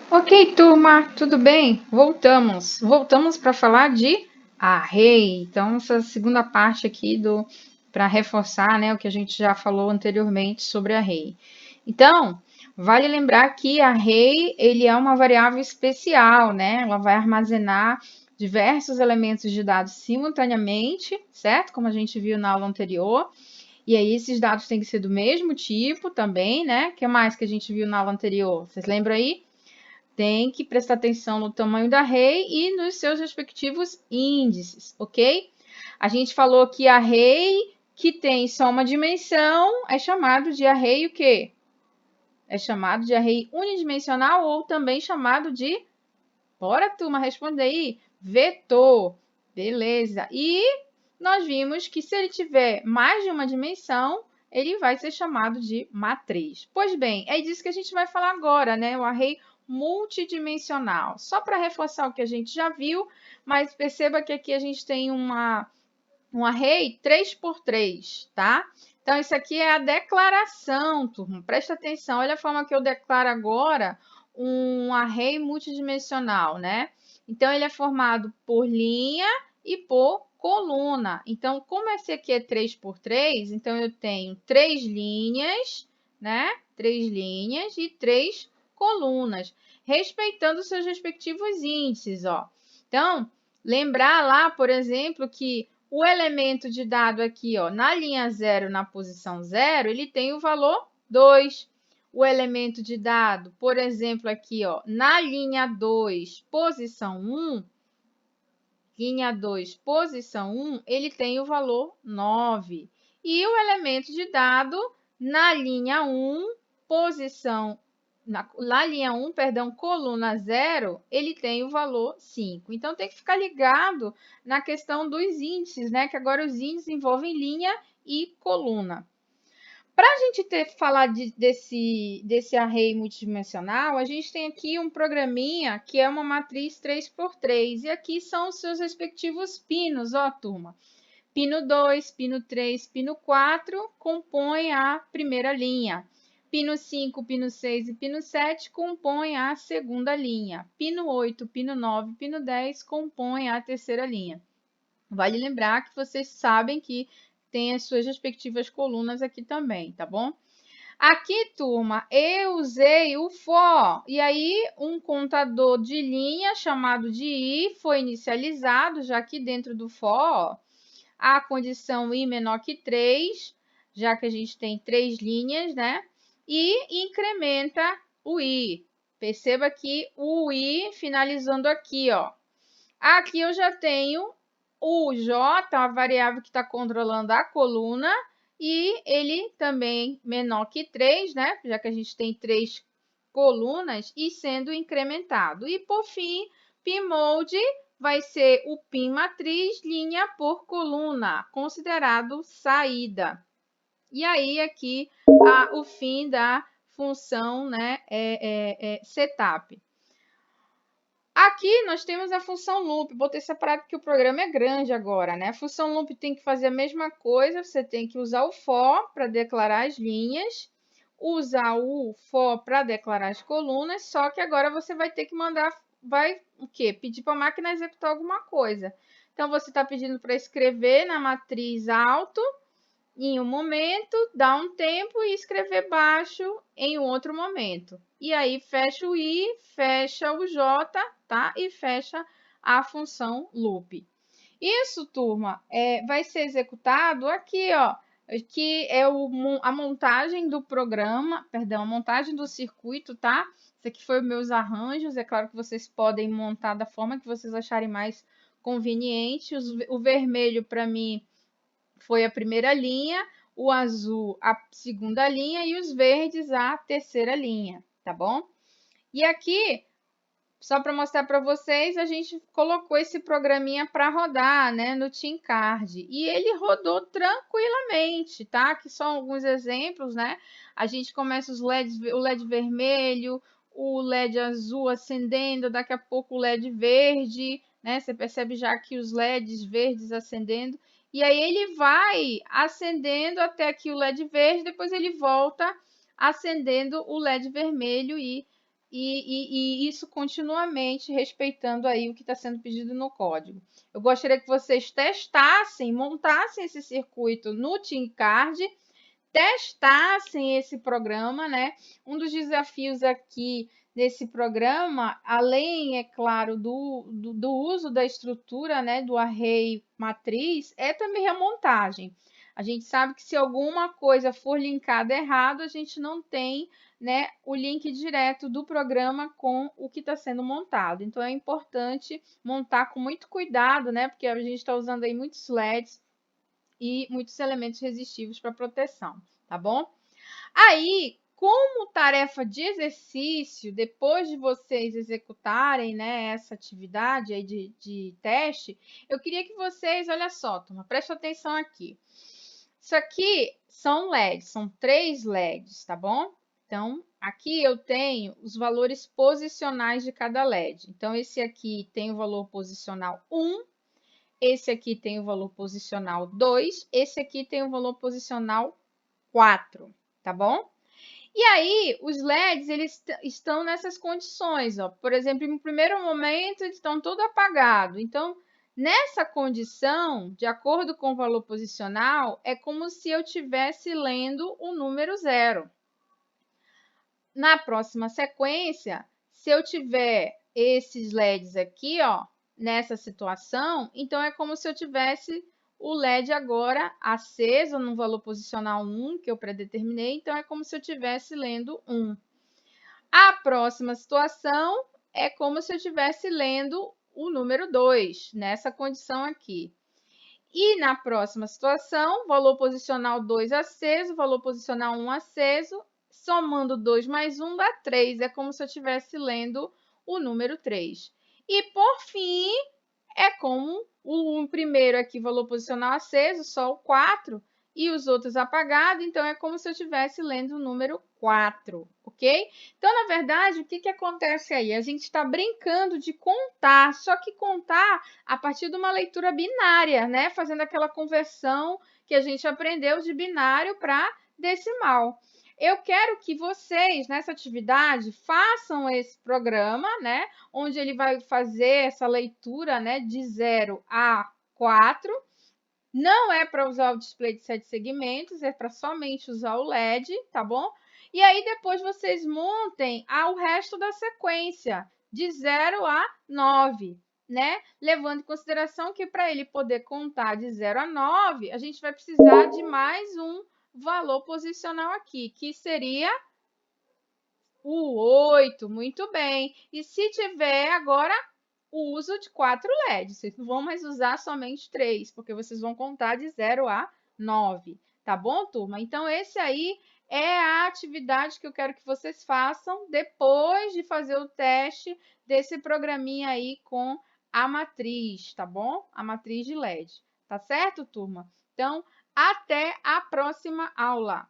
Ok, turma, tudo bem? Voltamos para falar de array. Então, essa segunda parte aqui do para reforçar, né, o que a gente já falou anteriormente sobre array. Então, vale lembrar que array ele é uma variável especial, né? Ela vai armazenar diversos elementos de dados simultaneamente, certo? Como a gente viu na aula anterior. E aí, esses dados têm que ser do mesmo tipo também, né? O que mais que a gente viu na aula anterior? Vocês lembram aí? Tem que prestar atenção no tamanho da array e nos seus respectivos índices, ok? A gente falou que array que tem só uma dimensão é chamado de array o quê? É chamado de array unidimensional ou também chamado de... Bora, turma, responder aí. Vetor. Beleza. E nós vimos que se ele tiver mais de uma dimensão, ele vai ser chamado de matriz. Pois bem, é disso que a gente vai falar agora, né? O array multidimensional. Só para reforçar o que a gente já viu, mas perceba que aqui a gente tem um array 3 por 3, tá? Então, isso aqui é a declaração, turma. Presta atenção, olha a forma que eu declaro agora um array multidimensional, né? Então, ele é formado por linha e por coluna. Então, como esse aqui é 3 por 3, então eu tenho 3 linhas, né? 3 linhas e 3 colunas, respeitando seus respectivos índices, ó. Então, lembrar lá, por exemplo, que o elemento de dado aqui, ó, na linha 0, na posição 0, ele tem o valor 2. O elemento de dado, por exemplo, aqui, ó, na linha 2, posição 1, linha 2, posição 1, ele tem o valor 9. E o elemento de dado na linha 1, posição na linha 1, perdão, coluna 0, ele tem o valor 5. Então, tem que ficar ligado na questão dos índices, né? Que agora os índices envolvem linha e coluna. Para a gente falar desse array multidimensional, a gente tem aqui um programinha que é uma matriz 3 por 3. E aqui são os seus respectivos pinos, ó, turma. Pino 2, pino 3, pino 4 compõem a primeira linha. Pino 5, pino 6 e pino 7 compõem a segunda linha. Pino 8, pino 9, pino 10 compõem a terceira linha. Vale lembrar que vocês sabem que tem as suas respectivas colunas aqui também, tá bom? Aqui, turma, eu usei o for. E aí, um contador de linha chamado de i foi inicializado, já que dentro do for, a condição i menor que 3, já que a gente tem 3 linhas, né? E incrementa o i. Perceba que o i finalizando aqui, ó. Aqui eu já tenho o j, a variável que está controlando a coluna, e ele também menor que 3, né? Já que a gente tem 3 colunas e sendo incrementado. E por fim, pmode vai ser o pin matriz linha por coluna, considerado saída. E aí aqui o fim da função, né, setup. Aqui nós temos a função loop. Botei separado porque o programa é grande agora, né? A função loop tem que fazer a mesma coisa. Você tem que usar o for para declarar as linhas, usar o for para declarar as colunas, só que agora você vai ter que vai o quê? Pedir para a máquina executar alguma coisa. Então, você está pedindo para escrever na matriz alto em um momento, dar um tempo e escrever baixo em um outro momento. E aí fecha o i, fecha o j, tá? E fecha a função loop. Isso, turma, vai ser executado aqui, ó, que é a montagem do programa, perdão, a montagem do circuito, tá? Isso aqui foi os meus arranjos, é claro que vocês podem montar da forma que vocês acharem mais conveniente. O vermelho, para mim, foi a primeira linha, o azul a segunda linha e os verdes a terceira linha, tá bom? E aqui, só para mostrar para vocês, a gente colocou esse programinha para rodar, né, no TeamCard. E ele rodou tranquilamente, tá? Aqui são alguns exemplos, né? A gente começa o LED vermelho, o LED azul acendendo, daqui a pouco o LED verde, né? Você percebe já que os LEDs verdes acendendo. E aí ele vai acendendo até aqui o LED verde, depois ele volta acendendo o LED vermelho e e isso continuamente respeitando aí o que está sendo pedido no código. Eu gostaria que vocês testassem, montassem esse circuito no TeamCard, testassem esse programa, né? Um dos desafios aqui desse programa, além, é claro, do uso da estrutura, né, do array matriz, é também a montagem. A gente sabe que se alguma coisa for linkada errado, a gente não tem, né, o link direto do programa com o que está sendo montado. Então, é importante montar com muito cuidado, né, porque a gente está usando aí muitos LEDs e muitos elementos resistivos para proteção, tá bom? Aí, como tarefa de exercício, depois de vocês executarem, né, essa atividade aí de teste, eu queria que vocês, olha só, turma, presta atenção aqui. Isso aqui são LEDs, são 3 LEDs, tá bom? Então, aqui eu tenho os valores posicionais de cada LED. Então, esse aqui tem o valor posicional 1, esse aqui tem o valor posicional 2, esse aqui tem o valor posicional 4, tá bom? E aí, os LEDs, eles estão nessas condições, ó. Por exemplo, no primeiro momento, eles estão todo apagado. Então, nessa condição, de acordo com o valor posicional, é como se eu estivesse lendo o número 0. Na próxima sequência, se eu tiver esses LEDs aqui, ó, nessa situação, então é como se eu tivesse o LED agora aceso no valor posicional 1, que eu predeterminei, então é como se eu estivesse lendo 1. A próxima situação é como se eu estivesse lendo o número 2, nessa condição aqui. E na próxima situação, valor posicional 2 aceso, valor posicional 1 aceso, somando 2 mais 1 dá 3. É como se eu estivesse lendo o número 3. E, por fim, é como o primeiro aqui, valor posicional aceso, só o 4, e os outros apagados, então é como se eu estivesse lendo o número 4, ok? Então, na verdade, o que acontece aí? A gente está brincando de contar, só que contar a partir de uma leitura binária, né? Fazendo aquela conversão que a gente aprendeu de binário para decimal. Eu quero que vocês, nessa atividade, façam esse programa, né? Onde ele vai fazer essa leitura, né? De 0 a 4. Não é para usar o display de 7 segmentos, é para somente usar o LED, tá bom? E aí, depois vocês montem o resto da sequência, de 0 a 9, né? Levando em consideração que para ele poder contar de 0 a 9, a gente vai precisar de mais um valor posicional aqui, que seria o 8, muito bem. E se tiver agora o uso de 4 LEDs, vocês não vão mais usar somente 3, porque vocês vão contar de 0 a 9, tá bom, turma? Então, esse aí é a atividade que eu quero que vocês façam depois de fazer o teste desse programinha aí com a matriz, tá bom? A matriz de LED, tá certo, turma? Então, até a próxima aula.